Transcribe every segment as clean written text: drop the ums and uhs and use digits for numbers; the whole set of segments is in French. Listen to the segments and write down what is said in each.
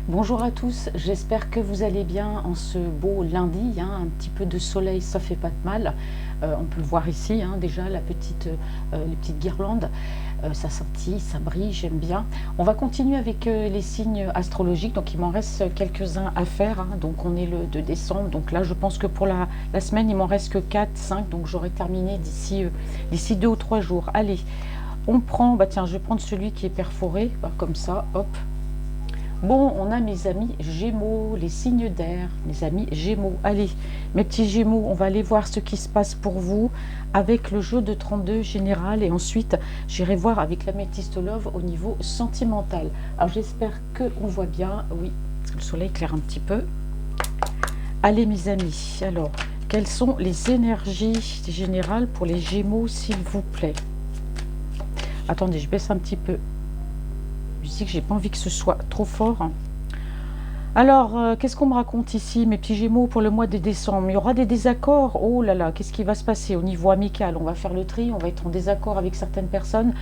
Bonjour à tous, j'espère que vous allez bien en ce beau lundi, un petit peu de soleil, ça fait pas de mal. On peut le voir ici, déjà les petites guirlandes, ça scintille, ça brille, j'aime bien. On va continuer avec les signes astrologiques, donc il m'en reste quelques-uns à faire, donc on est le 2 décembre, donc là je pense que pour la semaine il m'en reste que 4, 5, donc j'aurai terminé d'ici 2 ou 3 jours. Allez, on prend, tiens, je vais prendre celui qui est perforé, comme ça, hop. Bon, on a mes amis Gémeaux, les signes d'air, mes amis Gémeaux. Allez, mes petits Gémeaux, on va aller voir ce qui se passe pour vous avec le jeu de 32 général et ensuite j'irai voir avec l'améthyste love au niveau sentimental. Alors j'espère qu'on voit bien, oui, parce que le soleil éclaire un petit peu. Allez mes amis, alors, quelles sont les énergies générales pour les Gémeaux s'il vous plaît? Attendez, je baisse un petit peu. Musique, j'ai pas envie que ce soit trop fort. Alors, qu'est-ce qu'on me raconte ici, mes petits Gémeaux, pour le mois de décembre? Il y aura des désaccords. Oh là là, qu'est-ce qui va se passer au niveau amical? On va faire le tri, on va être en désaccord avec certaines personnes,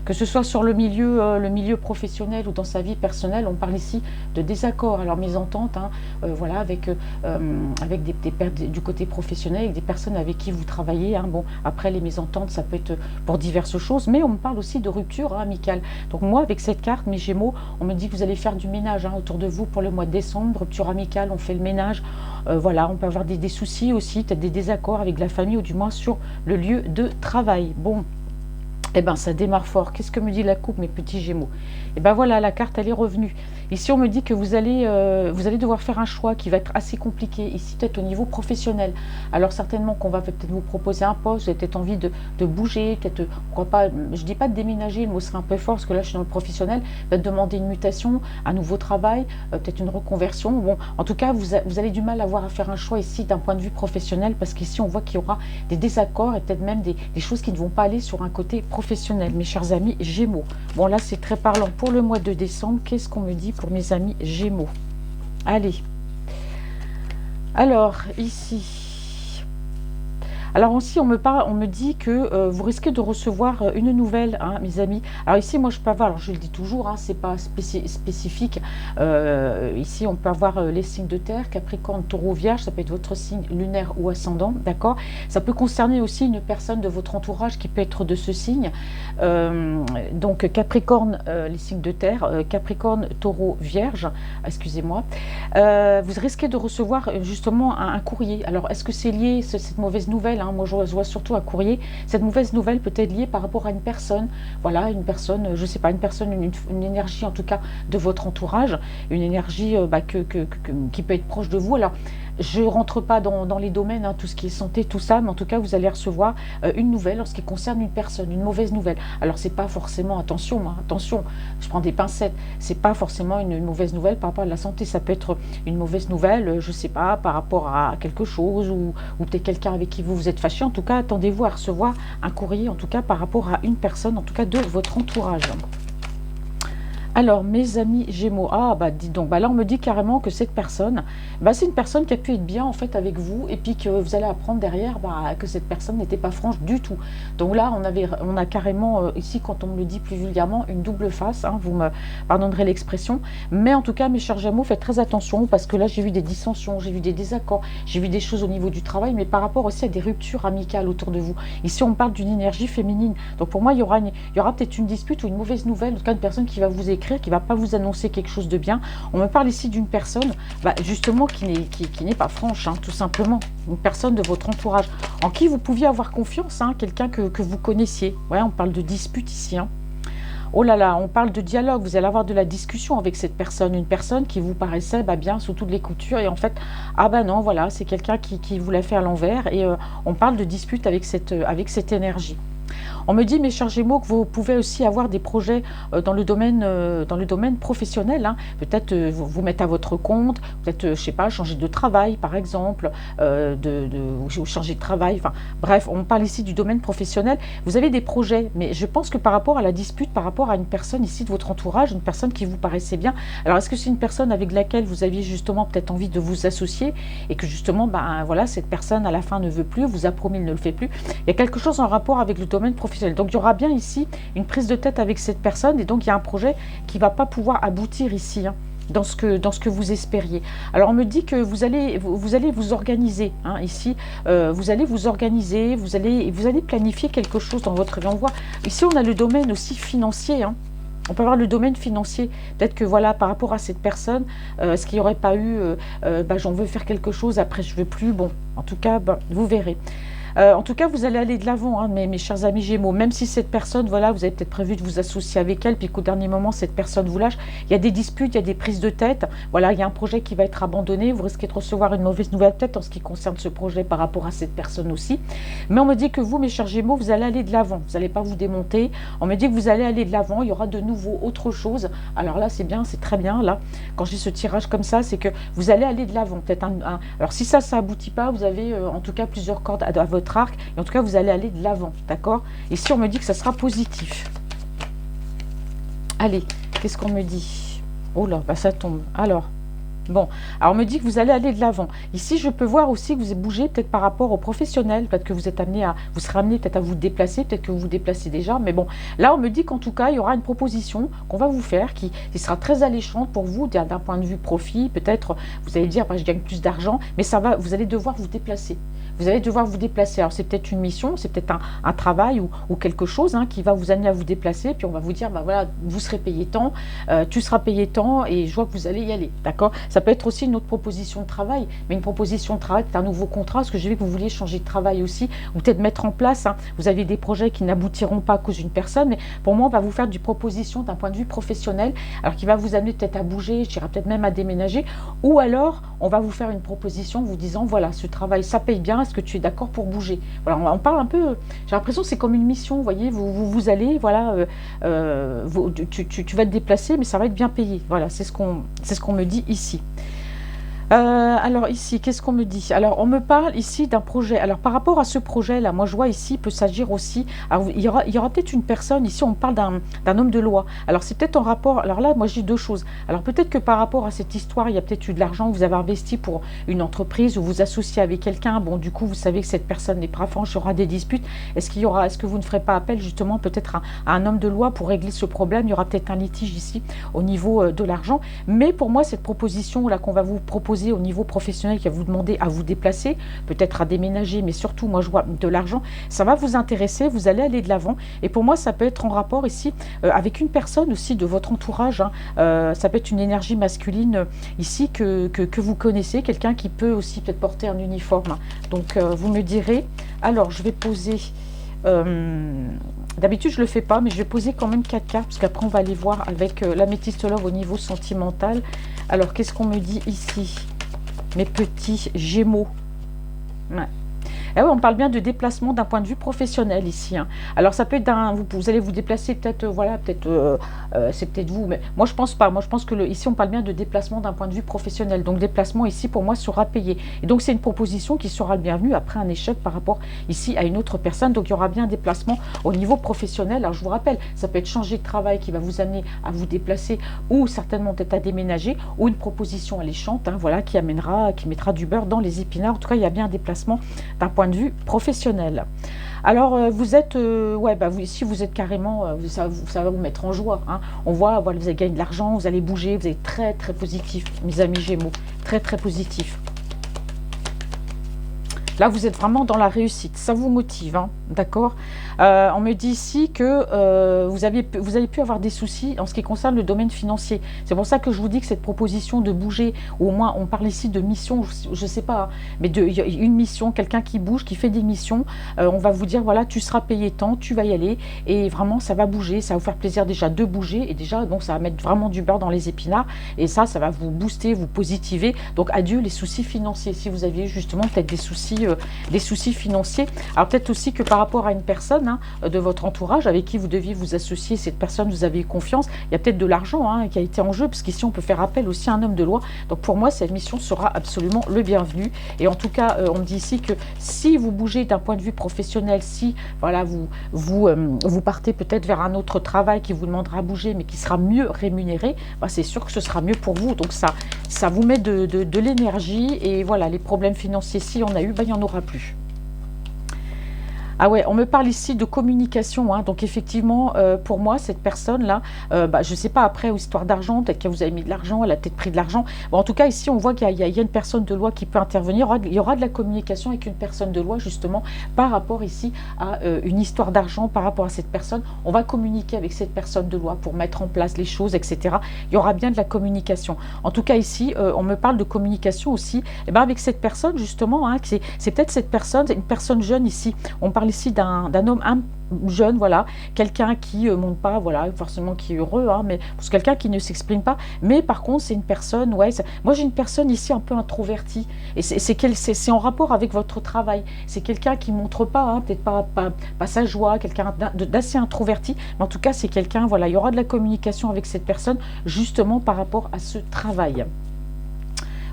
que ce soit sur le milieu professionnel ou dans sa vie personnelle. On parle ici de désaccords. Alors, mésentente, voilà, avec du côté professionnel, avec des personnes avec qui vous travaillez. Bon, après, les mésententes, ça peut être pour diverses choses, mais on me parle aussi de rupture amicale. Donc, moi, avec cette carte, mes Gémeaux, on me dit que vous allez faire du ménage autour de vous pour le mois de décembre, rupture amicale, on fait le ménage. Voilà, on peut avoir des soucis aussi, peut-être des désaccords avec la famille ou du moins sur le lieu de travail. Bon, eh bien, ça démarre fort. Qu'est-ce que me dit la coupe, mes petits Gémeaux? Eh bien voilà, la carte, elle est revenue. Ici, on me dit que vous allez devoir faire un choix qui va être assez compliqué. Ici, peut-être au niveau professionnel. Alors, certainement qu'on va peut-être vous proposer un poste, vous avez peut-être envie de bouger, peut-être, pourquoi pas, je ne dis pas de déménager, le mot serait un peu fort, parce que là, je suis dans le professionnel, peut-être demander une mutation, un nouveau travail, peut-être une reconversion. Bon, en tout cas, vous allez du mal à avoir à faire un choix ici d'un point de vue professionnel, parce qu'ici, on voit qu'il y aura des désaccords et peut-être même des choses qui ne vont pas aller sur un côté professionnel, mes chers amis Gémeaux. Bon, là, c'est très parlant pour le mois de décembre. Qu'est-ce qu'on me dit pour mes amis Gémeaux? Allez. Alors, ici... Alors aussi, on me dit que vous risquez de recevoir une nouvelle, mes amis. Alors ici, moi, je peux avoir, alors je le dis toujours, c'est pas spécifique. Ici, on peut avoir les signes de terre, Capricorne, Taureau, Vierge. Ça peut être votre signe lunaire ou ascendant, d'accord? Ça peut concerner aussi une personne de votre entourage qui peut être de ce signe. Donc Capricorne, les signes de terre, Capricorne, Taureau, Vierge. Excusez-moi. Vous risquez de recevoir justement un courrier. Alors, est-ce que c'est lié, cette mauvaise nouvelle? Moi, je vois surtout un courrier. Cette mauvaise nouvelle peut être liée par rapport à une personne. Voilà, une personne, je ne sais pas, une personne, une énergie en tout cas de votre entourage, une énergie qui peut être proche de vous. Alors, je ne rentre pas dans les domaines, tout ce qui est santé, tout ça, mais en tout cas, vous allez recevoir une nouvelle en ce qui concerne une personne, une mauvaise nouvelle. Alors, c'est pas forcément, attention, je prends des pincettes, c'est pas forcément une mauvaise nouvelle par rapport à la santé. Ça peut être une mauvaise nouvelle, je ne sais pas, par rapport à quelque chose ou peut-être quelqu'un avec qui vous êtes fâché. En tout cas, attendez-vous à recevoir un courrier, en tout cas, par rapport à une personne, en tout cas, de votre entourage. Alors, mes amis Gémeaux, dis donc, là on me dit carrément que cette personne, c'est une personne qui a pu être bien en fait avec vous et puis que vous allez apprendre derrière que cette personne n'était pas franche du tout. Donc là, on a carrément ici, quand on me le dit plus vulgairement, une double face, vous me pardonnerez l'expression, mais en tout cas, mes chers Gémeaux, faites très attention parce que là, j'ai vu des dissensions, j'ai vu des désaccords, j'ai vu des choses au niveau du travail, mais par rapport aussi à des ruptures amicales autour de vous. Ici, on parle d'une énergie féminine. Donc pour moi, il y aura peut-être une dispute ou une mauvaise nouvelle, en tout cas une personne qui va vous écrire, qui ne va pas vous annoncer quelque chose de bien. On me parle ici d'une personne justement qui n'est pas franche, tout simplement. Une personne de votre entourage en qui vous pouviez avoir confiance, quelqu'un que vous connaissiez. Ouais, on parle de dispute ici. Oh là là, on parle de dialogue, vous allez avoir de la discussion avec cette personne, une personne qui vous paraissait bien sous toutes les coutures et en fait, non, voilà, c'est quelqu'un qui vous l'a fait à l'envers et on parle de dispute avec cette énergie. On me dit, mes chers Gémeaux, que vous pouvez aussi avoir des projets dans le domaine professionnel. Peut-être vous mettre à votre compte, peut-être, je sais pas, changer de travail, par exemple, ou changer de travail. Enfin, bref, on parle ici du domaine professionnel. Vous avez des projets, mais je pense que par rapport à la dispute, par rapport à une personne ici de votre entourage, une personne qui vous paraissait bien, alors est-ce que c'est une personne avec laquelle vous aviez justement peut-être envie de vous associer et que justement, voilà, cette personne à la fin ne veut plus, vous a promis, elle ne le fait plus. Il y a quelque chose en rapport avec le domaine professionnel. Donc il y aura bien ici une prise de tête avec cette personne et donc il y a un projet qui ne va pas pouvoir aboutir ici. dans ce que vous espériez. Alors on me dit que vous allez vous organiser, hein, ici, vous allez vous organiser, vous allez planifier quelque chose dans votre vie. On voit, ici on a le domaine aussi financier, hein. On peut avoir le domaine financier. Peut-être que voilà, par rapport à cette personne, ce qu'il n'y aurait pas eu, bah, j'en veux faire quelque chose, après je veux plus. Bon, en tout cas, bah, vous verrez. En tout cas, vous allez aller de l'avant, hein, mes chers amis Gémeaux. Même si cette personne, voilà, vous avez peut-être prévu de vous associer avec elle, puis qu'au dernier moment, cette personne vous lâche. Il y a des disputes, il y a des prises de tête. Voilà, il y a un projet qui va être abandonné. Vous risquez de recevoir une mauvaise nouvelle peut-être en ce qui concerne ce projet par rapport à cette personne aussi. Mais on me dit que vous, mes chers Gémeaux, vous allez aller de l'avant. Vous n'allez pas vous démonter. On me dit que vous allez aller de l'avant. Il y aura de nouveau autre chose. Alors là, c'est bien, c'est très bien. Là, quand j'ai ce tirage comme ça, c'est que vous allez aller de l'avant. Peut-être alors si ça aboutit pas, vous avez en tout cas plusieurs cordes à votre arc, et en tout cas vous allez aller de l'avant, d'accord? Ici on me dit que ça sera positif. Allez, qu'est-ce qu'on me dit? Oh là, bah ça tombe. Alors, bon, alors on me dit que vous allez aller de l'avant. Ici, je peux voir aussi que vous bougez peut-être par rapport aux professionnels, peut-être que vous êtes amené à, vous serez amené peut-être à vous déplacer, peut-être que vous vous déplacez déjà, mais bon, là on me dit qu'en tout cas, il y aura une proposition qu'on va vous faire qui sera très alléchante pour vous d'un point de vue profit. Peut-être, vous allez dire, bah, je gagne plus d'argent, mais ça va, vous allez devoir vous déplacer. Vous allez devoir vous déplacer. Alors, c'est peut-être une mission, c'est peut-être un travail ou quelque chose, hein, qui va vous amener à vous déplacer. Puis, on va vous dire, bah voilà, vous serez payé tant, tu seras payé tant, et je vois que vous allez y aller. D'accord? Ça peut être aussi une autre proposition de travail, mais une proposition de travail, c'est un nouveau contrat, parce que j'ai vu que vous vouliez changer de travail aussi, ou peut-être mettre en place, hein, vous avez des projets qui n'aboutiront pas à cause d'une personne, mais pour moi, on va vous faire du proposition d'un point de vue professionnel, alors qui va vous amener peut-être à bouger, je dirais peut-être même à déménager, ou alors, on va vous faire une proposition vous disant, voilà, ce travail, ça paye bien, est-ce que tu es d'accord pour bouger? Voilà, on parle un peu, j'ai l'impression que c'est comme une mission, vous voyez, vous allez, voilà, tu vas te déplacer, mais ça va être bien payé. Voilà, c'est ce qu'on me dit ici. Alors ici, qu'est-ce qu'on me dit? Alors on me parle ici d'un projet. Alors par rapport à ce projet-là, moi je vois ici, il peut s'agir aussi, alors il y aura peut-être une personne, ici on parle d'un homme de loi. Alors c'est peut-être en rapport, alors là moi j'ai deux choses. Alors peut-être que par rapport à cette histoire, il y a peut-être eu de l'argent que vous avez investi pour une entreprise ou vous associez avec quelqu'un. Bon du coup vous savez que cette personne n'est pas franche, il y aura des disputes. Est-ce que vous ne ferez pas appel justement peut-être à un homme de loi pour régler ce problème? Il y aura peut-être un litige ici au niveau de l'argent. Mais pour moi cette proposition là qu'on va vous proposer au niveau professionnel, qui va vous demander à vous déplacer, peut-être à déménager, mais surtout, moi je vois de l'argent, ça va vous intéresser, vous allez aller de l'avant. Et pour moi, ça peut être en rapport ici avec une personne aussi de votre entourage, hein. Ça peut être une énergie masculine ici que vous connaissez, quelqu'un qui peut aussi peut-être porter un uniforme. Donc, vous me direz. Alors, je vais poser... D'habitude, je ne le fais pas, mais je vais poser quand même 4 cartes, parce qu'après, on va aller voir avec l'améthyste love au niveau sentimental. Alors, qu'est-ce qu'on me dit ici? Mes petits Gémeaux. Ouais. Ah oui, on parle bien de déplacement d'un point de vue professionnel ici, hein. Alors ça peut être vous allez vous déplacer peut-être, voilà, peut-être c'est peut-être vous, mais moi je pense pas. Moi je pense que ici on parle bien de déplacement d'un point de vue professionnel. Donc déplacement ici pour moi sera payé. Et donc c'est une proposition qui sera le bienvenu après un échec par rapport ici à une autre personne. Donc il y aura bien un déplacement au niveau professionnel. Alors je vous rappelle, ça peut être changer de travail qui va vous amener à vous déplacer ou certainement peut-être à déménager, ou une proposition alléchante, hein, voilà, qui mettra du beurre dans les épinards. En tout cas il y a bien un déplacement d'un point de vue professionnel. Alors vous êtes, ouais, bah ici vous êtes carrément, ça va vous mettre en joie, hein. On voit, voilà, vous allez gagner de l'argent, vous allez bouger, vous êtes très très positif, mes amis Gémeaux, très très positif. Là, vous êtes vraiment dans la réussite. Ça vous motive, hein, d'accord? On me dit ici que vous avez pu avoir des soucis en ce qui concerne le domaine financier. C'est pour ça que je vous dis que cette proposition de bouger, ou au moins on parle ici de mission, je ne sais pas, hein, mais une mission, quelqu'un qui bouge, qui fait des missions, on va vous dire, voilà, tu seras payé tant, tu vas y aller, et vraiment, ça va bouger, ça va vous faire plaisir déjà de bouger, et déjà, donc ça va mettre vraiment du beurre dans les épinards, et ça va vous booster, vous positiver. Donc, adieu les soucis financiers, si vous aviez justement peut-être des soucis financiers. Alors peut-être aussi que par rapport à une personne, hein, de votre entourage avec qui vous deviez vous associer, cette personne, vous avez eu confiance, il y a peut-être de l'argent, hein, qui a été en jeu, parce qu'ici on peut faire appel aussi à un homme de loi. Donc pour moi cette mission sera absolument le bienvenu. Et en tout cas on me dit ici que si vous bougez d'un point de vue professionnel, si voilà vous partez peut-être vers un autre travail qui vous demandera à bouger mais qui sera mieux rémunéré, bah, c'est sûr que ce sera mieux pour vous. Donc ça vous met de l'énergie, et voilà, les problèmes financiers, si on a eu, bah, il n'y en aura plus. Ah ouais, on me parle ici de communication, hein. Donc effectivement, pour moi, cette personne-là, je ne sais pas après, histoire d'argent, peut-être que vous avez mis de l'argent, elle a peut-être pris de l'argent. Bon, en tout cas, ici, on voit qu'il y a une personne de loi qui peut intervenir. Il y aura de la communication avec une personne de loi, justement, par rapport ici à une histoire d'argent, par rapport à cette personne. On va communiquer avec cette personne de loi pour mettre en place les choses, etc. Il y aura bien de la communication. En tout cas, ici, on me parle de communication aussi, eh ben, avec cette personne, justement, hein, c'est peut-être cette personne, une personne jeune ici. On parle ici d'un homme jeune, voilà, quelqu'un qui monte pas, voilà, forcément qui est heureux, hein, mais c'est quelqu'un qui ne s'exprime pas, mais par contre c'est une personne, ouais, moi j'ai une personne ici un peu introvertie, et c'est en rapport avec votre travail, c'est quelqu'un qui montre pas, hein, peut-être pas sa joie, quelqu'un d'assez introverti, mais en tout cas c'est quelqu'un, voilà, il y aura de la communication avec cette personne, justement par rapport à ce travail.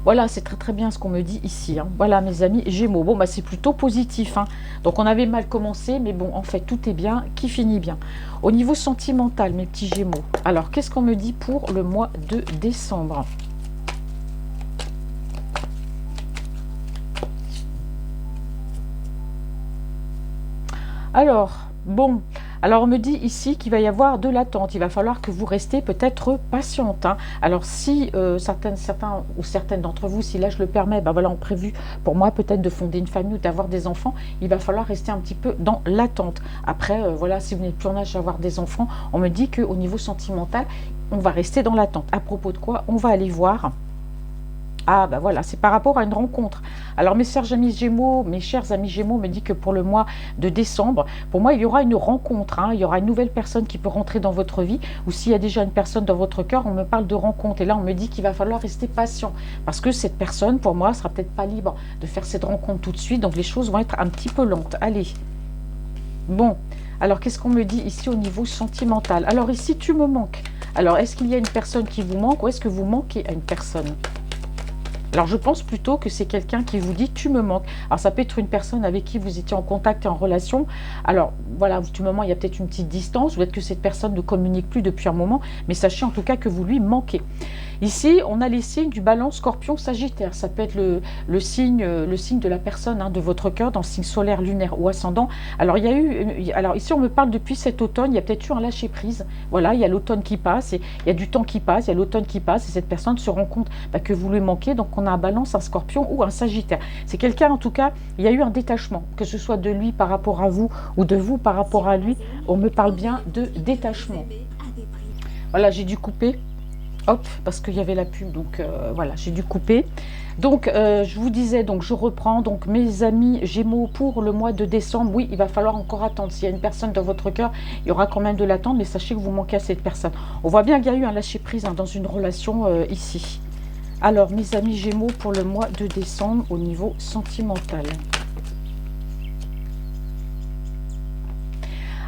Voilà, c'est très très bien ce qu'on me dit ici, hein. Voilà, mes amis Gémeaux. Bon, bah c'est plutôt positif, hein. Donc on avait mal commencé, mais bon, en fait, tout est bien, qui finit bien. Au niveau sentimental, mes petits Gémeaux. Alors, qu'est-ce qu'on me dit pour le mois de décembre? Alors, bon, alors on me dit ici qu'il va y avoir de l'attente. Il va falloir que vous restez peut-être patiente, hein. Alors si certains ou certaines d'entre vous, si là je le permets, ben voilà, ont prévu pour moi peut-être de fonder une famille ou d'avoir des enfants, il va falloir rester un petit peu dans l'attente. Après, voilà, si vous n'êtes plus en âge d'avoir des enfants, on me dit qu'au niveau sentimental, on va rester dans l'attente. À propos de quoi, on va aller voir. Ah bah voilà, c'est par rapport à une rencontre. Alors mes chers amis Gémeaux, me dit que pour le mois de décembre, pour moi il y aura une rencontre, hein. Il y aura une nouvelle personne qui peut rentrer dans votre vie, ou s'il y a déjà une personne dans votre cœur, on me parle de rencontre. Et là on me dit qu'il va falloir rester patient, parce que cette personne, pour moi, sera peut-être pas libre de faire cette rencontre tout de suite, donc les choses vont être un petit peu lentes. Allez, bon, alors qu'est-ce qu'on me dit ici au niveau sentimental? Alors ici, tu me manques. Alors est-ce qu'il y a une personne qui vous manque, ou est-ce que vous manquez à une personne? Alors je pense plutôt que c'est quelqu'un qui vous dit tu me manques. Alors ça peut être une personne avec qui vous étiez en contact et en relation. Alors voilà, tu me manques, il y a peut-être une petite distance, ou peut-être que cette personne ne communique plus depuis un moment, mais sachez en tout cas que vous lui manquez. Ici, on a les signes du Balance, Scorpion, Sagittaire. Ça peut être le signe de la personne, hein, de votre cœur, dans le signe solaire, lunaire ou ascendant. Alors alors ici on me parle depuis cet automne, il y a peut-être eu un lâcher prise. Voilà, il y a l'automne qui passe, et il y a du temps qui passe, il y a l'automne qui passe, et cette personne se rend compte que vous lui manquez. Donc on a un Balance, un Scorpion ou un Sagittaire. C'est quelqu'un, en tout cas, il y a eu un détachement, que ce soit de lui par rapport à vous ou de vous par rapport à lui. On me parle bien de détachement. Voilà, j'ai dû couper. Hop, parce qu'il y avait la pub, donc voilà, j'ai dû couper. Donc, je vous disais, donc je reprends, donc mes amis Gémeaux, pour le mois de décembre, oui, il va falloir encore attendre. S'il y a une personne dans votre cœur, il y aura quand même de l'attente, mais sachez que vous manquez à cette personne. On voit bien qu'il y a eu un lâcher-prise, hein, dans une relation ici. Alors, mes amis Gémeaux, pour le mois de décembre, au niveau sentimental.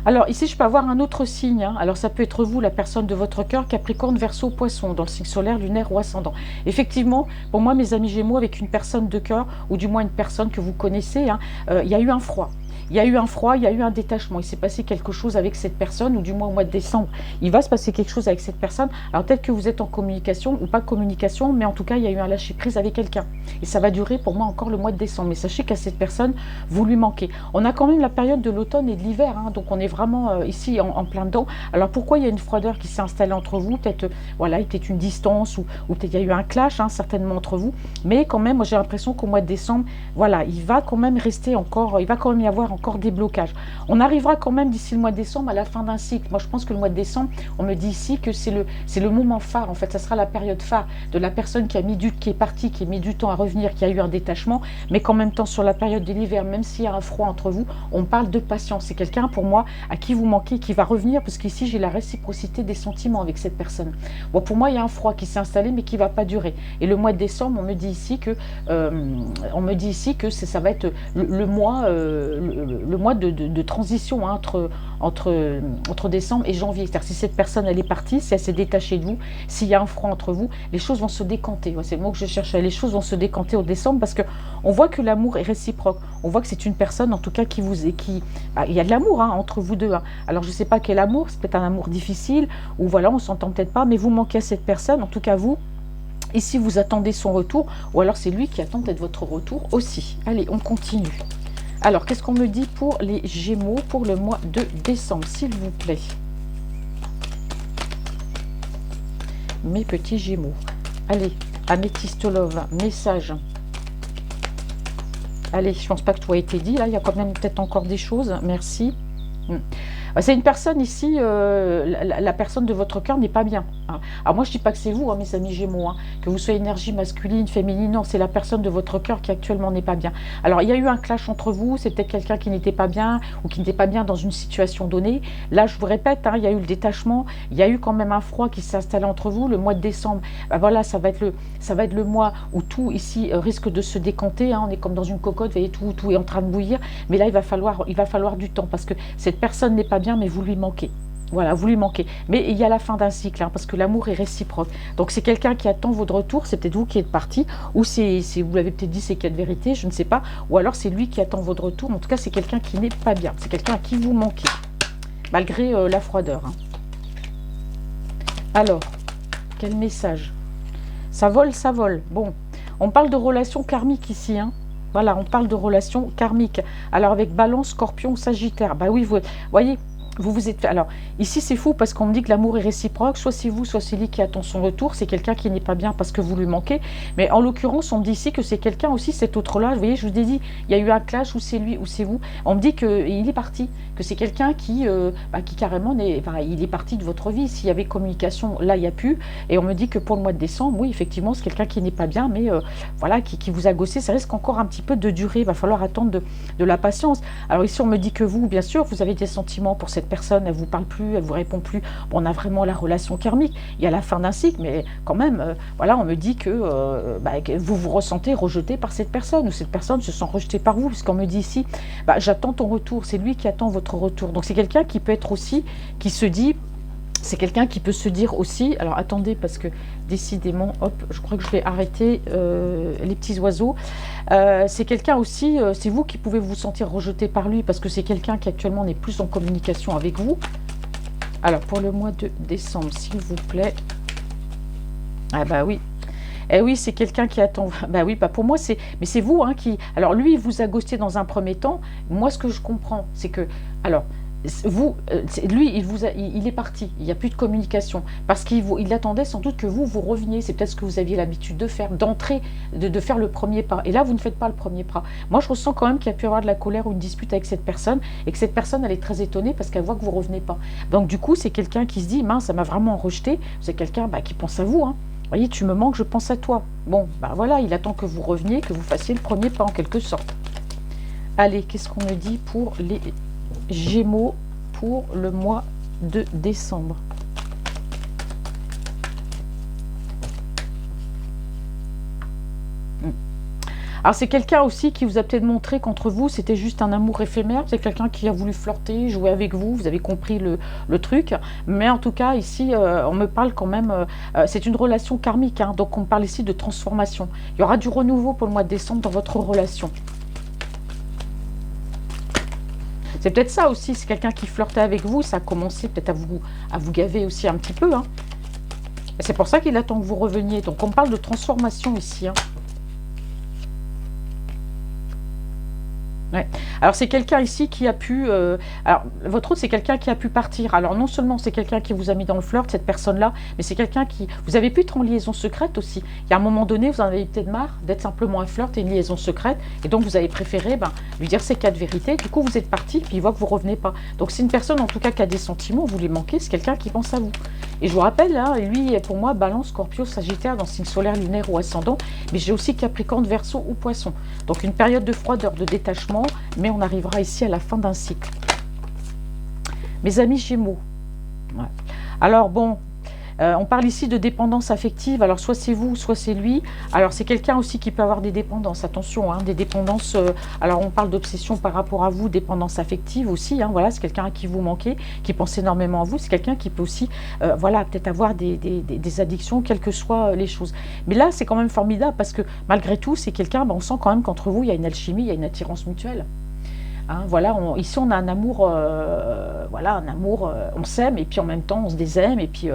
Alors ici, je peux avoir un autre signe, hein. Alors ça peut être vous, la personne de votre cœur, Capricorne, Verseau, Poisson, dans le signe solaire, lunaire ou ascendant. Effectivement, pour moi, mes amis Gémeaux, avec une personne de cœur, ou du moins une personne que vous connaissez, hein, il y a eu un froid. Il y a eu un froid, il y a eu un détachement. Il s'est passé quelque chose avec cette personne, ou du moins au mois de décembre, il va se passer quelque chose avec cette personne. Alors peut-être que vous êtes en communication ou pas communication, mais en tout cas, il y a eu un lâcher-prise avec quelqu'un. Et ça va durer pour moi encore le mois de décembre. Mais sachez qu'à cette personne, vous lui manquez. On a quand même la période de l'automne et de l'hiver, hein, donc on est vraiment ici en plein dedans. Alors pourquoi il y a une froideur qui s'est installée entre vous? Peut-être voilà, peut-être une distance, ou peut-être il y a eu un clash, hein, certainement entre vous. Mais quand même, moi j'ai l'impression qu'au mois de décembre, voilà, il va quand même rester encore, il va quand même y avoir encore des blocages. On arrivera quand même d'ici le mois de décembre à la fin d'un cycle. Moi je pense que le mois de décembre, on me dit ici que c'est le moment phare. En fait, ça sera la période phare de la personne qui est partie, qui a mis du temps à revenir, qui a eu un détachement, mais qu'en même temps sur la période de l'hiver, même s'il y a un froid entre vous, on parle de patience. C'est quelqu'un pour moi à qui vous manquez, qui va revenir, parce qu'ici j'ai la réciprocité des sentiments avec cette personne. Bon, pour moi il y a un froid qui s'est installé mais qui va pas durer. Et le mois de décembre, on me dit ici que ça va être le mois de transition, hein, entre décembre et janvier. C'est-à-dire si cette personne elle est partie, si elle s'est détachée de vous, s'il y a un froid entre vous, les choses vont se décanter. C'est le mot que je cherchais. Les choses vont se décanter au décembre, parce que on voit que l'amour est réciproque. On voit que c'est une personne en tout cas il y a de l'amour, hein, entre vous deux, hein. Alors je ne sais pas quel amour, c'est peut-être un amour difficile, ou voilà, on s'entend peut-être pas, mais vous manquez à cette personne, en tout cas vous. Ici, vous attendez son retour, ou alors c'est lui qui attend peut-être votre retour aussi. Allez, on continue. Alors, qu'est-ce qu'on me dit pour les Gémeaux pour le mois de décembre, s'il vous plaît? Mes petits Gémeaux. Allez, Améthyste Love, message. Allez, je pense pas que tout a été dit. Là, il y a quand même peut-être encore des choses. Merci. C'est une personne ici, la personne de votre cœur n'est pas bien. Hein. Alors moi, je ne dis pas que c'est vous, hein, mes amis Gémeaux, hein, que vous soyez énergie masculine, féminine, non, c'est la personne de votre cœur qui actuellement n'est pas bien. Alors, il y a eu un clash entre vous, c'était quelqu'un qui n'était pas bien ou qui n'était pas bien dans une situation donnée. Là, je vous répète, hein, il y a eu le détachement, il y a eu quand même un froid qui s'est installé entre vous. Le mois de décembre, ben voilà, ça va être le mois où tout ici risque de se décanter. Hein, on est comme dans une cocotte, vous voyez, tout est en train de bouillir. Mais là, il va falloir du temps parce que cette personne n'est pas bien, mais vous lui manquez. Voilà, vous lui manquez. Mais il y a la fin d'un cycle, hein, parce que l'amour est réciproque. Donc c'est quelqu'un qui attend votre retour, c'est peut-être vous qui êtes parti, ou vous l'avez peut-être dit, c'est qu'il y a de vérité, je ne sais pas, ou alors c'est lui qui attend votre retour. En tout cas, c'est quelqu'un qui n'est pas bien, c'est quelqu'un à qui vous manquez, malgré la froideur. Hein. Alors, quel message? Ça vole, ça vole. Bon, on parle de relations karmiques ici, hein. Voilà, on parle de relations karmiques. Alors avec Balance, Scorpion, Sagittaire. Bah oui, vous voyez, vous êtes... Alors, ici, c'est fou parce qu'on me dit que l'amour est réciproque. Soit c'est vous, soit c'est lui qui attend son retour. C'est quelqu'un qui n'est pas bien parce que vous lui manquez. Mais en l'occurrence, on me dit ici que c'est quelqu'un aussi, cet autre-là. Vous voyez, je vous ai dit, il y a eu un clash, ou c'est lui, ou c'est vous. On me dit qu'il est parti, que c'est quelqu'un qui carrément, il est parti de votre vie. S'il y avait communication, là, il n'y a plus. Et on me dit que pour le mois de décembre, oui, effectivement, c'est quelqu'un qui n'est pas bien, mais voilà, qui vous a gossé. Ça risque encore un petit peu de durer. Il va falloir attendre de la patience. Alors ici, on me dit que vous, bien sûr, vous avez des sentiments pour cette personne, elle vous parle plus, elle vous répond plus. Bon, on a vraiment la relation karmique. Il y a la fin d'un cycle, mais quand même, voilà, on me dit que vous vous ressentez rejeté par cette personne, ou cette personne se sent rejetée par vous, puisqu'on me dit ici, j'attends ton retour. C'est lui qui attend votre retour. Donc c'est quelqu'un qui peut être aussi, qui se dit, c'est quelqu'un qui peut se dire aussi, alors attendez, parce que décidément, hop, je crois que je vais arrêter les petits oiseaux. C'est quelqu'un aussi, c'est vous qui pouvez vous sentir rejeté par lui, parce que c'est quelqu'un qui actuellement n'est plus en communication avec vous. Alors, pour le mois de décembre, s'il vous plaît. Ah bah oui. Eh oui, c'est quelqu'un qui attend. Bah oui, pour moi, c'est... Mais c'est vous, hein, qui... Alors, lui, il vous a ghosté dans un premier temps. Moi, ce que je comprends, c'est que... Alors... Vous, lui, il est parti, il n'y a plus de communication, parce qu'il attendait sans doute que vous reveniez, c'est peut-être ce que vous aviez l'habitude de faire, d'entrer, de faire le premier pas, et là vous ne faites pas le premier pas. Moi je ressens quand même qu'il y a pu y avoir de la colère ou une dispute avec cette personne, et que cette personne elle est très étonnée parce qu'elle voit que vous ne revenez pas. Donc du coup c'est quelqu'un qui se dit, mince, ça m'a vraiment rejeté, c'est quelqu'un qui pense à vous, hein. Vous voyez, tu me manques, je pense à toi. Bon, voilà, il attend que vous reveniez, que vous fassiez le premier pas en quelque sorte. Allez, qu'est-ce qu'on me dit pour les Gémeaux pour le mois de décembre? Alors c'est quelqu'un aussi qui vous a peut-être montré qu'entre vous c'était juste un amour éphémère, c'est quelqu'un qui a voulu flirter, jouer avec vous, vous avez compris le truc, mais en tout cas ici on me parle quand même, c'est une relation karmique, hein, donc on parle ici de transformation. Il y aura du renouveau pour le mois de décembre dans votre relation. C'est peut-être ça aussi, c'est quelqu'un qui flirtait avec vous, ça a commencé peut-être à vous gaver aussi un petit peu. Hein. C'est pour ça qu'il attend que vous reveniez. Donc on parle de transformation ici. Hein. Ouais. Alors c'est quelqu'un ici qui a pu... alors votre autre c'est quelqu'un qui a pu partir. Alors non seulement c'est quelqu'un qui vous a mis dans le flirt, cette personne-là, mais c'est quelqu'un qui... Vous avez pu être en liaison secrète aussi. Il y a un moment donné, vous en avez peut-être marre d'être simplement un flirt et une liaison secrète. Et donc vous avez préféré lui dire ces quatre vérités. Du coup vous êtes parti, puis il voit que vous ne revenez pas. Donc c'est une personne en tout cas qui a des sentiments, vous lui manquez, c'est quelqu'un qui pense à vous. Et je vous rappelle, hein, lui pour moi, Balance, Scorpio, Sagittaire, dans signe solaire, lunaire ou ascendant. Mais j'ai aussi Capricorne, Verseau ou Poisson. Donc une période de froideur, de détachement. Mais on arrivera ici à la fin d'un cycle. Mes amis Gémeaux. Ouais. Alors bon, on parle ici de dépendance affective. Alors soit c'est vous, soit c'est lui. Alors c'est quelqu'un aussi qui peut avoir des dépendances. Attention, hein, des dépendances. Alors on parle d'obsession par rapport à vous, dépendance affective aussi. Hein, voilà, c'est quelqu'un à qui vous manquez, qui pense énormément à vous. C'est quelqu'un qui peut aussi, voilà, peut-être avoir des addictions, quelles que soient les choses. Mais là, c'est quand même formidable parce que malgré tout, c'est quelqu'un. On sent quand même qu'entre vous, il y a une alchimie, il y a une attirance mutuelle. Hein, voilà, ici on a un amour, voilà, un amour, on s'aime et puis en même temps on se désaime et puis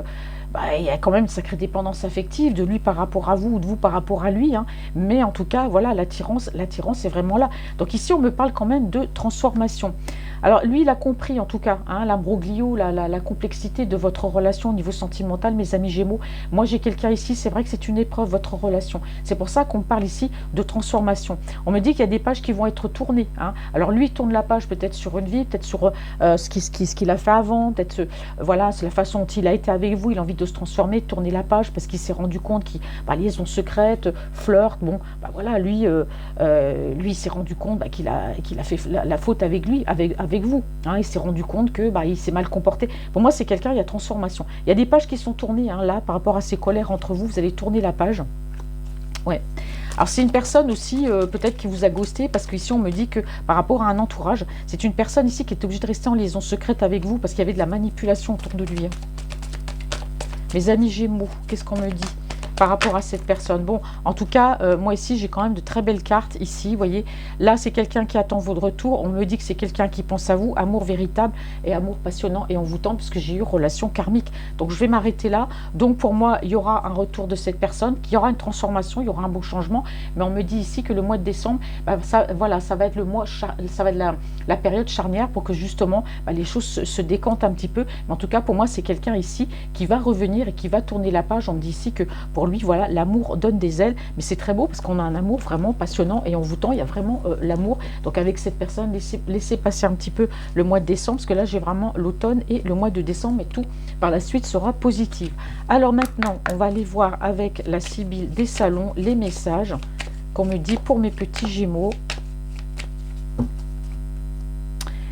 bah, il y a quand même une sacrée dépendance affective de lui par rapport à vous ou de vous par rapport à lui, hein. Mais en tout cas, voilà, l'attirance est vraiment là. Donc ici, on me parle quand même de transformation. Alors lui, il a compris en tout cas, hein, l'imbroglio, la complexité de votre relation au niveau sentimental, mes amis Gémeaux. Moi, j'ai quelqu'un ici, c'est vrai que c'est une épreuve, votre relation. C'est pour ça qu'on parle ici de transformation. On me dit qu'il y a des pages qui vont être tournées, hein. Alors lui, il tourne la page peut-être sur une vie, peut-être sur ce qu'il a fait avant, peut-être voilà, c'est la façon dont il a été avec vous, il a envie de se transformer, de tourner la page parce qu'il s'est rendu compte qu'il, bah, liaison secrète, flirt, bon, bah voilà, lui, lui il s'est rendu compte bah, qu'il a fait la faute avec lui, avec vous, hein. Il s'est rendu compte que bah, il s'est mal comporté. Pour moi, c'est quelqu'un, il y a transformation. Il y a des pages qui sont tournées, hein, là, par rapport à ces colères entre vous, vous allez tourner la page. Ouais. Alors c'est une personne aussi peut-être qui vous a ghosté parce qu'ici on me dit que par rapport à un entourage, c'est une personne ici qui est obligée de rester en liaison secrète avec vous parce qu'il y avait de la manipulation autour de lui, hein. Mes amis Gémeaux, qu'est-ce qu'on me dit par rapport à cette personne? Bon, en tout cas, moi ici, j'ai quand même de très belles cartes ici, vous voyez. Là, c'est quelqu'un qui attend votre retour. On me dit que c'est quelqu'un qui pense à vous, amour véritable et amour passionnant et envoûtant, parce que j'ai eu relation karmique. Donc, je vais m'arrêter là. Donc, pour moi, il y aura un retour de cette personne, qu'il y aura une transformation, il y aura un beau changement. Mais on me dit ici que le mois de décembre, bah, ça, voilà, ça va être le mois, ça va être la période charnière pour que justement, bah, les choses se décantent un petit peu. Mais en tout cas, pour moi, c'est quelqu'un ici qui va revenir et qui va tourner la page. On me dit ici que pour lui, voilà, l'amour donne des ailes, mais c'est très beau parce qu'on a un amour vraiment passionnant et envoûtant, il y a vraiment l'amour. Donc avec cette personne, laissez passer un petit peu le mois de décembre, parce que là j'ai vraiment l'automne et le mois de décembre, et tout par la suite sera positif. Alors maintenant, on va aller voir avec la Sibylle des salons les messages qu'on me dit pour mes petits Gémeaux.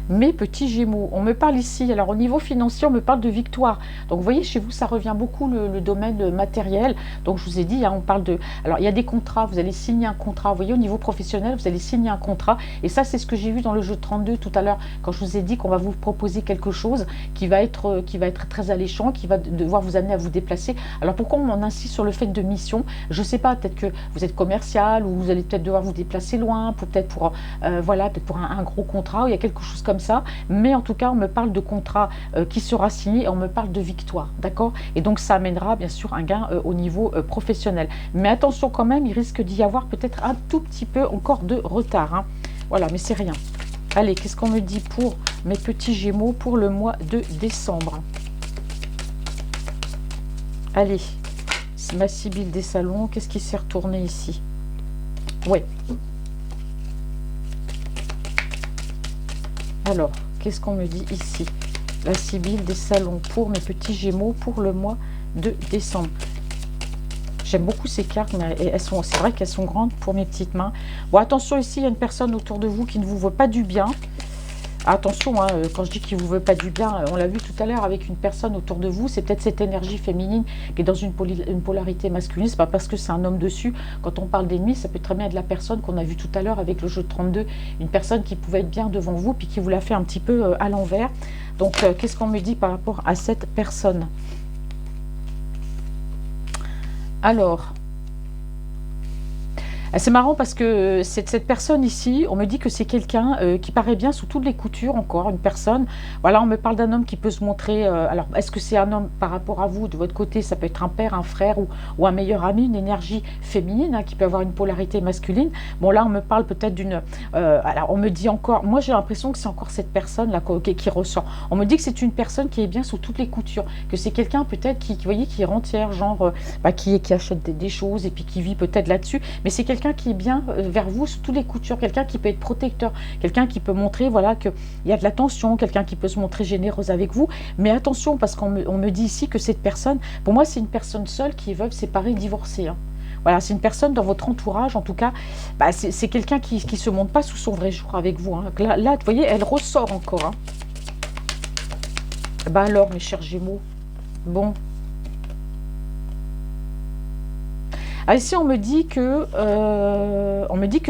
Mes petits Gémeaux, on me parle ici, alors au niveau financier, on me parle de victoire. Donc vous voyez, chez vous, ça revient beaucoup le domaine matériel. Donc je vous ai dit, hein, on parle de... Alors il y a des contrats, vous allez signer un contrat. Vous voyez, au niveau professionnel, vous allez signer un contrat. Et ça, c'est ce que j'ai vu dans le jeu 32 tout à l'heure, quand je vous ai dit qu'on va vous proposer quelque chose qui va être très alléchant, qui va devoir vous amener à vous déplacer. Alors pourquoi on insiste sur le fait de mission? Je ne sais pas, peut-être que vous êtes commercial, ou vous allez peut-être devoir vous déplacer loin, peut-être pour, voilà, peut-être pour un gros contrat, ou il y a quelque chose comme ça, mais en tout cas on me parle de contrat qui sera signé et on me parle de victoire, d'accord? Et donc ça amènera bien sûr un gain au niveau professionnel, mais attention quand même, il risque d'y avoir peut-être un tout petit peu encore de retard, hein. Voilà, mais c'est rien. Allez, qu'est-ce qu'on me dit pour mes petits Gémeaux pour le mois de décembre? Allez, ma Sibylle des salons, qu'est-ce qui s'est retourné ici? Ouais. Alors, qu'est-ce qu'on me dit ici? La Sibylle des salons pour mes petits Gémeaux pour le mois de décembre. J'aime beaucoup ces cartes, mais c'est vrai qu'elles sont grandes pour mes petites mains. Bon, attention, ici, il y a une personne autour de vous qui ne vous veut pas du bien. Attention, hein, quand je dis qu'il ne vous veut pas du bien, on l'a vu tout à l'heure avec une personne autour de vous, c'est peut-être cette énergie féminine qui est dans une polarité masculine. C'est pas parce que c'est un homme dessus. Quand on parle d'ennemi, ça peut très bien être la personne qu'on a vue tout à l'heure avec le jeu de 32, une personne qui pouvait être bien devant vous, puis qui vous l'a fait un petit peu à l'envers. Donc, qu'est-ce qu'on me dit par rapport à cette personne? Alors... c'est marrant parce que cette personne ici, on me dit que c'est quelqu'un qui paraît bien sous toutes les coutures, encore une personne. Voilà, on me parle d'un homme qui peut se montrer... alors, est-ce que c'est un homme par rapport à vous, de votre côté? Ça peut être un père, un frère ou un meilleur ami, une énergie féminine, hein, qui peut avoir une polarité masculine. Bon, là, on me parle peut-être d'une... alors, on me dit encore... Moi, j'ai l'impression que c'est encore cette personne-là qui ressort. On me dit que c'est une personne qui est bien sous toutes les coutures, que c'est quelqu'un peut-être qui, vous voyez, qui est rentière, genre, qui achète des choses et puis qui vit peut-être là-dessus. Mais c'est quelqu'un qui est bien vers vous sous toutes les coutures, quelqu'un qui peut être protecteur, quelqu'un qui peut montrer, voilà, qu'il y a de l'attention, quelqu'un qui peut se montrer généreuse avec vous. Mais attention, parce qu'on me dit ici que cette personne, pour moi, c'est une personne seule qui est veuve, séparée, divorcée, hein. Voilà, c'est une personne dans votre entourage, en tout cas, bah, c'est quelqu'un qui ne se montre pas sous son vrai jour avec vous, hein. Là, vous voyez, elle ressort encore, hein. Bah alors, mes chers Gémeaux, bon... Ah, ici, on me dit que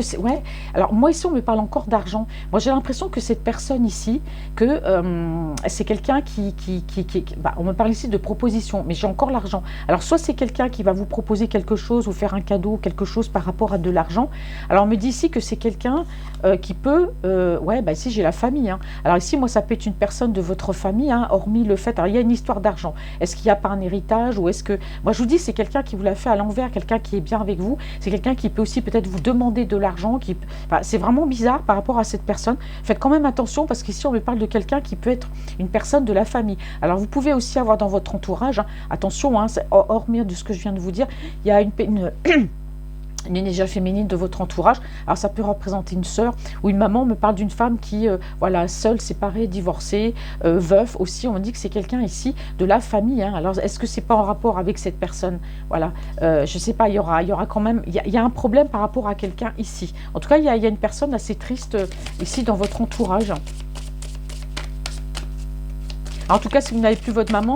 c'est, ouais. Alors moi ici, on me parle encore d'argent. Moi, j'ai l'impression que cette personne ici, que c'est quelqu'un bah, on me parle ici de proposition, mais j'ai encore l'argent. Alors soit c'est quelqu'un qui va vous proposer quelque chose, vous faire un cadeau, quelque chose par rapport à de l'argent. Alors on me dit ici que c'est quelqu'un qui peut, ouais, bah ici j'ai la famille. Hein. Alors ici, moi, ça peut être une personne de votre famille, hein, hormis le fait. Alors il y a une histoire d'argent. Est-ce qu'il n'y a pas un héritage ou est-ce que, moi je vous dis, c'est quelqu'un qui vous l'a fait à l'envers, quelqu'un qui est bien avec vous. C'est quelqu'un qui peut aussi peut-être vous demander de l'argent. Enfin, c'est vraiment bizarre par rapport à cette personne. Faites quand même attention parce qu'ici on me parle de quelqu'un qui peut être une personne de la famille. Alors vous pouvez aussi avoir dans votre entourage, hein, attention, hein, hormis de ce que je viens de vous dire, il y a une énergie féminine de votre entourage. Alors ça peut représenter une sœur ou une maman. On me parle d'une femme qui, voilà, seule, séparée, divorcée, veuf aussi. On me dit que c'est quelqu'un ici de la famille. Hein. Alors est-ce que c'est pas en rapport avec cette personne? Voilà, je sais pas. Il y aura quand même, il y a un problème par rapport à quelqu'un ici. En tout cas, il y a une personne assez triste ici dans votre entourage. En tout cas, si vous n'avez plus votre maman,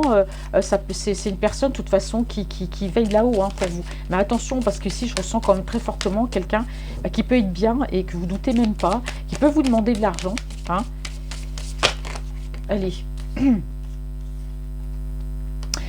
c'est une personne, de toute façon, qui veille là-haut, hein, pour vous. Mais attention, parce que ici, je ressens quand même très fortement quelqu'un qui peut être bien et que vous ne doutez même pas, qui peut vous demander de l'argent. Hein. Allez.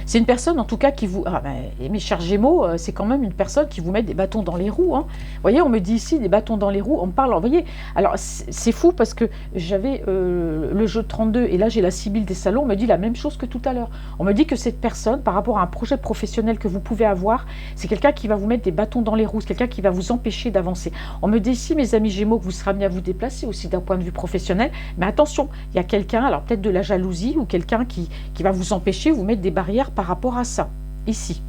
C'est une personne, en tout cas, qui vous... Ah, ben, mes chers Gémeaux, c'est quand même une personne qui vous met des bâtons dans les roues. Hein. Vous voyez, on me dit ici des bâtons dans les roues. On me parle, vous voyez. Alors, c'est fou parce que j'avais le jeu de 32 et là, j'ai la Sibylle des salons. On me dit la même chose que tout à l'heure. On me dit que cette personne, par rapport à un projet professionnel que vous pouvez avoir, c'est quelqu'un qui va vous mettre des bâtons dans les roues. C'est quelqu'un qui va vous empêcher d'avancer. On me dit ici, mes amis Gémeaux, que vous serez amenés à vous déplacer aussi d'un point de vue professionnel. Mais attention, il y a quelqu'un, alors peut-être de la jalousie ou quelqu'un qui va vous empêcher, vous mettre des barrières par rapport à ça, ici.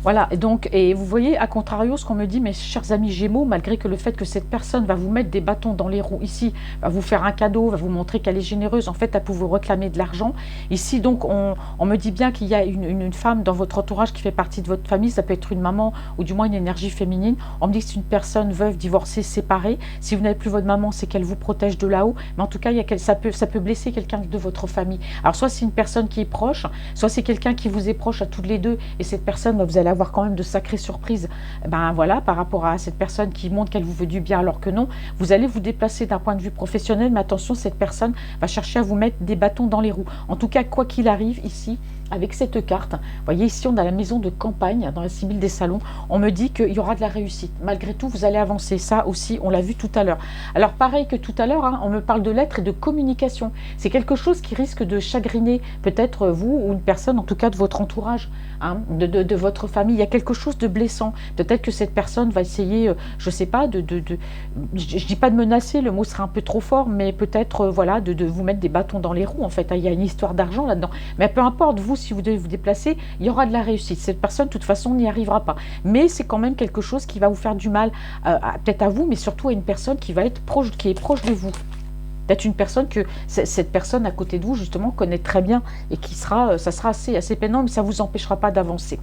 Voilà, et vous voyez, à contrario, ce qu'on me dit, mes chers amis Gémeaux, malgré que le fait que cette personne va vous mettre des bâtons dans les roues ici, va vous faire un cadeau, va vous montrer qu'elle est généreuse, en fait, elle peut vous réclamer de l'argent. Ici, donc, on me dit bien qu'il y a une femme dans votre entourage qui fait partie de votre famille, ça peut être une maman ou du moins une énergie féminine. On me dit que c'est une personne veuve, divorcée, séparée. Si vous n'avez plus votre maman, c'est qu'elle vous protège de là-haut. Mais en tout cas, ça peut blesser quelqu'un de votre famille. Alors, soit c'est une personne qui est proche, soit c'est quelqu'un qui vous est proche à toutes les deux, et cette personne, vous allez avoir quand même de sacrées surprises, ben voilà, par rapport à cette personne qui montre qu'elle vous veut du bien alors que non, vous allez vous déplacer d'un point de vue professionnel, mais attention, cette personne va chercher à vous mettre des bâtons dans les roues. En tout cas, quoi qu'il arrive ici, avec cette carte, vous voyez ici on a la maison de campagne dans la Sibylle des salons, on me dit qu'il y aura de la réussite, malgré tout vous allez avancer, ça aussi on l'a vu tout à l'heure. Alors pareil que tout à l'heure, hein, on me parle de lettres et de communication, c'est quelque chose qui risque de chagriner peut-être vous ou une personne en tout cas de votre entourage, hein, de votre famille. Il y a quelque chose de blessant, peut-être que cette personne va essayer, je sais pas, je dis pas de menacer, le mot serait un peu trop fort, mais peut-être voilà, de vous mettre des bâtons dans les roues en fait, hein, il y a une histoire d'argent là-dedans, mais peu importe, vous si vous devez vous déplacer, il y aura de la réussite. Cette personne, de toute façon, n'y arrivera pas. Mais c'est quand même quelque chose qui va vous faire du mal, peut-être à vous, mais surtout à une personne qui va être proche, qui est proche de vous. Peut-être une personne que cette personne à côté de vous, justement, connaît très bien et qui sera, ça sera assez peinant, mais ça ne vous empêchera pas d'avancer.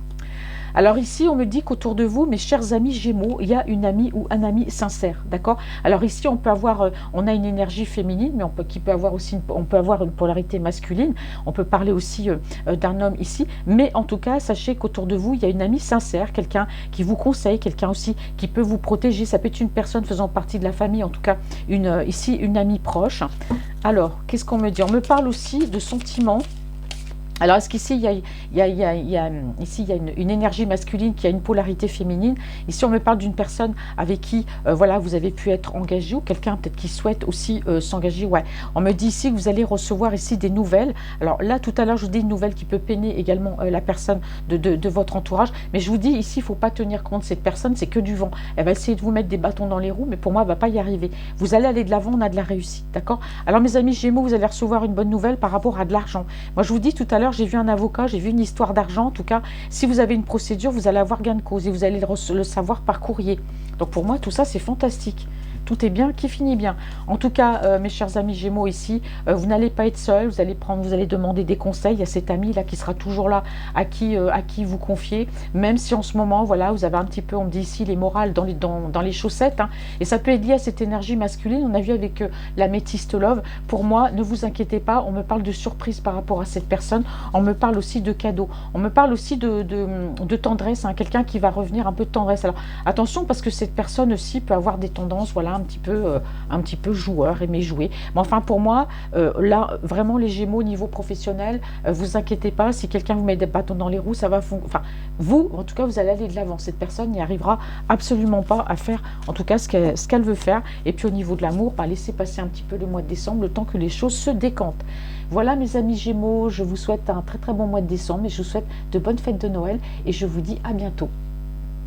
Alors ici, on me dit qu'autour de vous, mes chers amis Gémeaux, il y a une amie ou un ami sincère, d'accord? Alors ici, on peut avoir, on a une énergie féminine, mais qui peut avoir aussi, on peut avoir une polarité masculine. On peut parler aussi d'un homme ici, mais en tout cas, sachez qu'autour de vous, il y a une amie sincère, quelqu'un qui vous conseille, quelqu'un aussi qui peut vous protéger. Ça peut être une personne faisant partie de la famille, en tout cas, ici, une amie proche. Alors, qu'est-ce qu'on me dit? On me parle aussi de sentiments. Alors, est-ce qu'ici, il y a une énergie masculine qui a une polarité féminine? Ici, on me parle d'une personne avec qui, voilà, vous avez pu être engagé, ou quelqu'un peut-être qui souhaite aussi s'engager. Ouais. On me dit ici que vous allez recevoir ici des nouvelles. Alors là, tout à l'heure, je vous dis une nouvelle qui peut peiner également la personne de votre entourage. Mais je vous dis ici, il ne faut pas tenir compte. Cette personne, c'est que du vent. Elle va essayer de vous mettre des bâtons dans les roues, mais pour moi, elle ne va pas y arriver. Vous allez aller de l'avant, on a de la réussite, d'accord? Alors, mes amis Gémeaux, vous allez recevoir une bonne nouvelle par rapport à de l'argent. Moi, je vous dis tout à l'heure, j'ai vu un avocat, j'ai vu une histoire d'argent. En tout cas, si vous avez une procédure, vous allez avoir gain de cause et vous allez le savoir par courrier. Donc pour moi, tout ça, c'est fantastique. tout est bien qui finit bien. En tout cas, mes chers amis Gémeaux ici, vous n'allez pas être seul, vous allez demander des conseils. Il y a cet ami là qui sera toujours là, à qui vous confier, même si en ce moment, voilà, vous avez un petit peu, on me dit ici, les morales dans les chaussettes, hein, et ça peut être lié à cette énergie masculine. On a vu avec la métiste love. Pour moi, ne vous inquiétez pas, on me parle de surprise par rapport à cette personne, on me parle aussi de cadeaux, on me parle aussi de tendresse, hein, quelqu'un qui va revenir, un peu de tendresse. Alors attention, parce que cette personne aussi peut avoir des tendances, voilà, un petit peu joueur, aimer jouer. Mais enfin, pour moi, là, vraiment, les Gémeaux, au niveau professionnel, vous inquiétez pas, si quelqu'un vous met des bâtons dans les roues, ça va enfin, vous, en tout cas, vous allez aller de l'avant. Cette personne n'y arrivera absolument pas à faire, en tout cas, ce qu'elle veut faire. Et puis, au niveau de l'amour, laissez passer un petit peu le mois de décembre, le temps que les choses se décantent. Voilà, mes amis Gémeaux, je vous souhaite un très très bon mois de décembre et je vous souhaite de bonnes fêtes de Noël et je vous dis à bientôt.